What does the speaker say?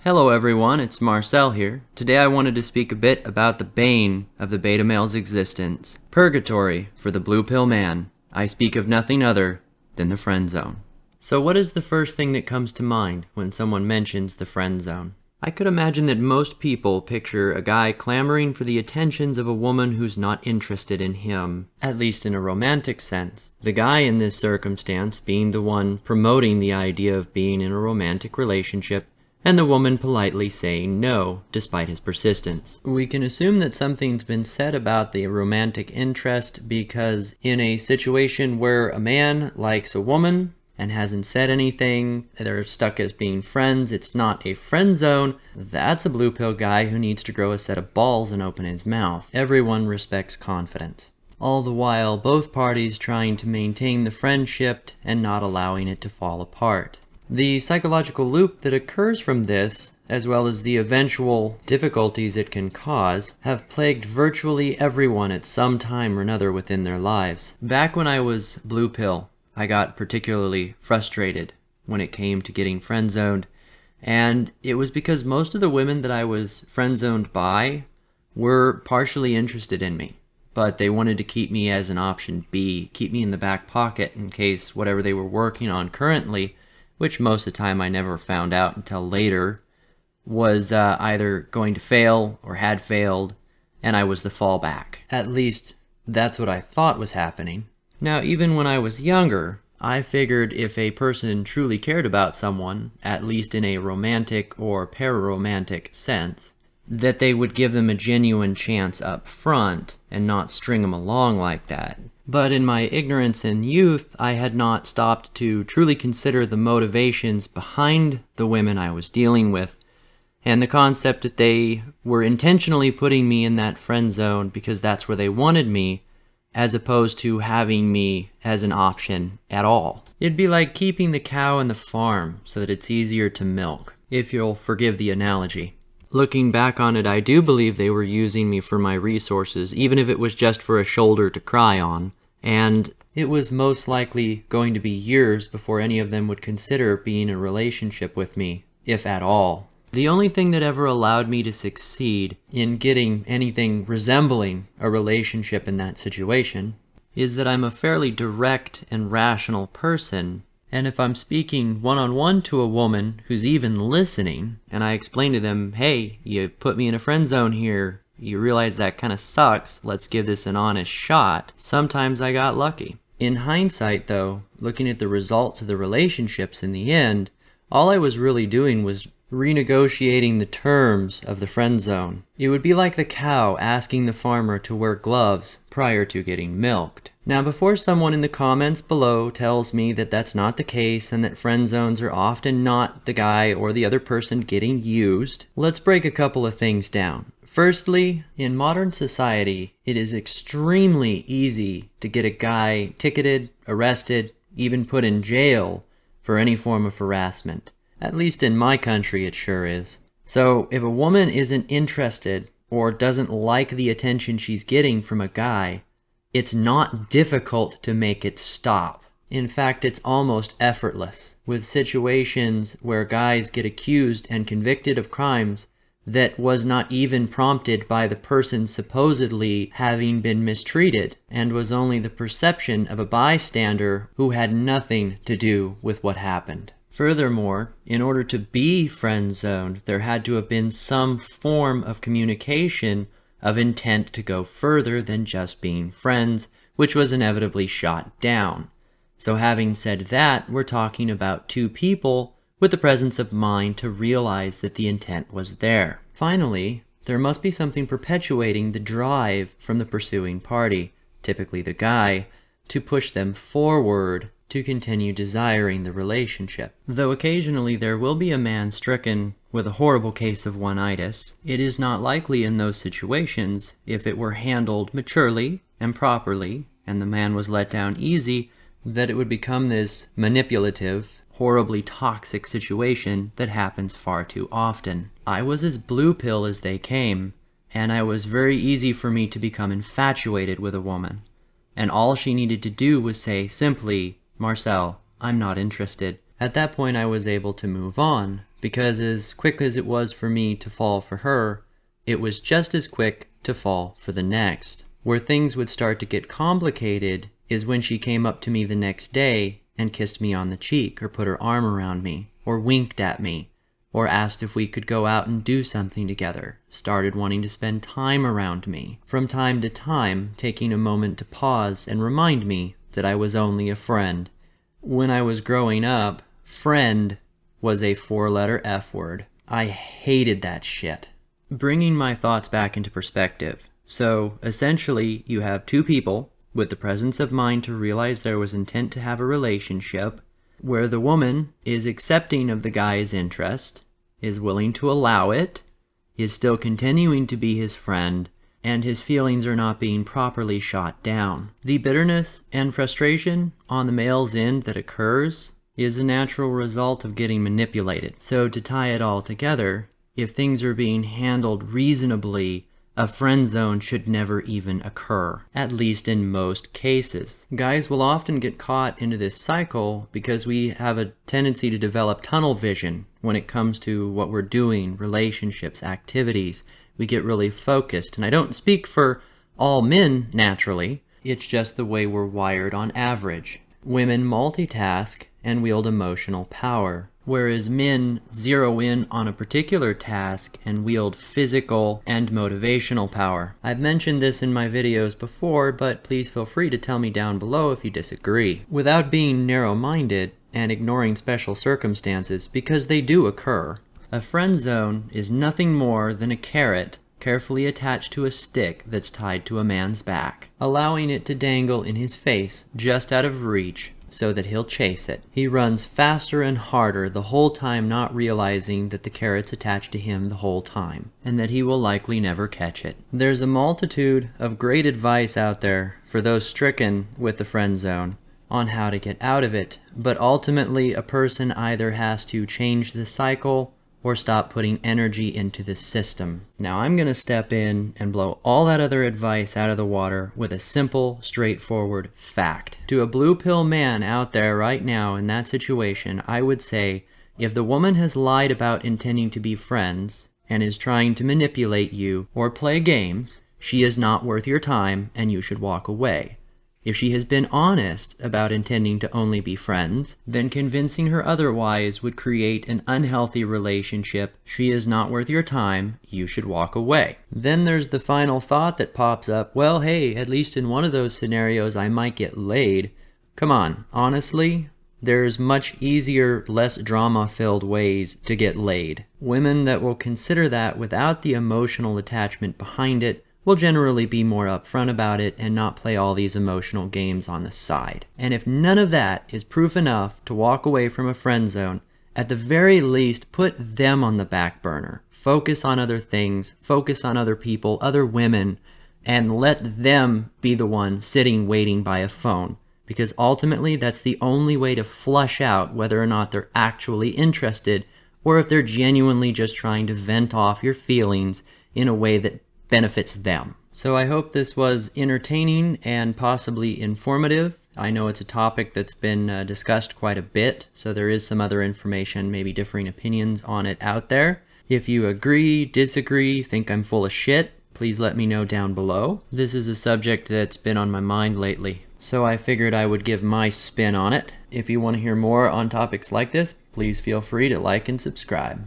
Hello everyone, it's Marcel here. Today I wanted to speak a bit about the bane of the beta male's existence, purgatory for the blue pill man. I speak of nothing other than the friend zone. So what is the first thing that comes to mind when someone mentions the friend zone? I could imagine that most people picture a guy clamoring for the attentions of a woman who's not interested in him, at least in a romantic sense. The guy in this circumstance being the one promoting the idea of being in a romantic relationship, and the woman politely saying no, despite his persistence. We can assume that something's been said about the romantic interest because in a situation where a man likes a woman and hasn't said anything, they're stuck as being friends, it's not a friend zone, that's a blue pill guy who needs to grow a set of balls and open his mouth. Everyone respects confidence. All the while, both parties trying to maintain the friendship and not allowing it to fall apart. The psychological loop that occurs from this, as well as the eventual difficulties it can cause, have plagued virtually everyone at some time or another within their lives. Back when I was blue pill, I got particularly frustrated when it came to getting friend-zoned, and it was because most of the women that I was friend-zoned by were partially interested in me, but they wanted to keep me as an option B, keep me in the back pocket in case whatever they were working on currently, which most of the time I never found out until later, was either going to fail or had failed, and I was the fallback. At least, that's what I thought was happening. Now, even when I was younger, I figured if a person truly cared about someone, at least in a romantic or pararomantic sense, that they would give them a genuine chance up front and not string them along like that. But in my ignorance and youth, I had not stopped to truly consider the motivations behind the women I was dealing with, and the concept that they were intentionally putting me in that friend zone because that's where they wanted me, as opposed to having me as an option at all. It'd be like keeping the cow in the farm so that it's easier to milk, if you'll forgive the analogy. Looking back on it, I do believe they were using me for my resources, even if it was just for a shoulder to cry on, and it was most likely going to be years before any of them would consider being in a relationship with me, if at all. The only thing that ever allowed me to succeed in getting anything resembling a relationship in that situation is that I'm a fairly direct and rational person, and if I'm speaking one-on-one to a woman who's even listening, and I explain to them, hey, you put me in a friend zone here, you realize that kind of sucks, let's give this an honest shot, sometimes I got lucky. In hindsight though, looking at the results of the relationships in the end, all I was really doing was renegotiating the terms of the friend zone. It would be like the cow asking the farmer to wear gloves prior to getting milked. Now, before someone in the comments below tells me that that's not the case and that friend zones are often not the guy or the other person getting used, let's break a couple of things down. Firstly, in modern society, it is extremely easy to get a guy ticketed, arrested, even put in jail for any form of harassment. At least in my country, it sure is. So if a woman isn't interested or doesn't like the attention she's getting from a guy, it's not difficult to make it stop. In fact, it's almost effortless, with situations where guys get accused and convicted of crimes that was not even prompted by the person supposedly having been mistreated, and was only the perception of a bystander who had nothing to do with what happened. Furthermore, in order to be friend-zoned, there had to have been some form of communication of intent to go further than just being friends, which was inevitably shot down. So having said that, we're talking about two people with the presence of mind to realize that the intent was there. Finally, there must be something perpetuating the drive from the pursuing party, typically the guy, to push them forward to continue desiring the relationship. Though occasionally there will be a man stricken with a horrible case of one-itis, it is not likely in those situations, if it were handled maturely and properly, and the man was let down easy, that it would become this manipulative, horribly toxic situation that happens far too often. I was as blue pill as they came, and it was very easy for me to become infatuated with a woman. And all she needed to do was say simply, Marcel, I'm not interested. At that point I was able to move on, because as quick as it was for me to fall for her, it was just as quick to fall for the next. Where things would start to get complicated is when she came up to me the next day and kissed me on the cheek, or put her arm around me, or winked at me, or asked if we could go out and do something together, started wanting to spend time around me. From time to time, taking a moment to pause and remind me that I was only a friend. When I was growing up, friend was a 4-letter F word. I hated that shit. Bringing my thoughts back into perspective. So, essentially, you have two people with the presence of mind to realize there was intent to have a relationship, where the woman is accepting of the guy's interest, is willing to allow it, is still continuing to be his friend, and his feelings are not being properly shot down. The bitterness and frustration on the male's end that occurs is a natural result of getting manipulated. So to tie it all together, if things are being handled reasonably, a friend zone should never even occur, at least in most cases. Guys will often get caught into this cycle because we have a tendency to develop tunnel vision when it comes to what we're doing, relationships, activities. We get really focused, and I don't speak for all men naturally, it's just the way we're wired on average. Women multitask and wield emotional power, whereas men zero in on a particular task and wield physical and motivational power. I've mentioned this in my videos before, but please feel free to tell me down below if you disagree. Without being narrow-minded and ignoring special circumstances, because they do occur, a friend zone is nothing more than a carrot carefully attached to a stick that's tied to a man's back, allowing it to dangle in his face just out of reach so that he'll chase it. He runs faster and harder the whole time, not realizing that the carrot's attached to him the whole time, and that he will likely never catch it. There's a multitude of great advice out there for those stricken with the friend zone on how to get out of it, but ultimately a person either has to change the cycle or stop putting energy into the system. Now I'm going to step in and blow all that other advice out of the water with a simple, straightforward fact. To a blue pill man out there right now in that situation, I would say, if the woman has lied about intending to be friends and is trying to manipulate you or play games, she is not worth your time and you should walk away. If she has been honest about intending to only be friends, then convincing her otherwise would create an unhealthy relationship. She is not worth your time, you should walk away. Then there's the final thought that pops up, well, hey, at least in one of those scenarios I might get laid. Come on, honestly, there's much easier, less drama-filled ways to get laid. Women that will consider that without the emotional attachment behind it will generally be more upfront about it and not play all these emotional games on the side. And if none of that is proof enough to walk away from a friend zone, at the very least put them on the back burner. Focus on other things, focus on other people, other women, and let them be the one sitting waiting by a phone. Because ultimately that's the only way to flush out whether or not they're actually interested, or if they're genuinely just trying to vent off your feelings in a way that benefits them. So I hope this was entertaining and possibly informative. I know it's a topic that's been discussed quite a bit, so there is some other information, maybe differing opinions on it out there. If you agree, disagree, think I'm full of shit, please let me know down below. This is a subject that's been on my mind lately, so I figured I would give my spin on it. If you want to hear more on topics like this, please feel free to like and subscribe.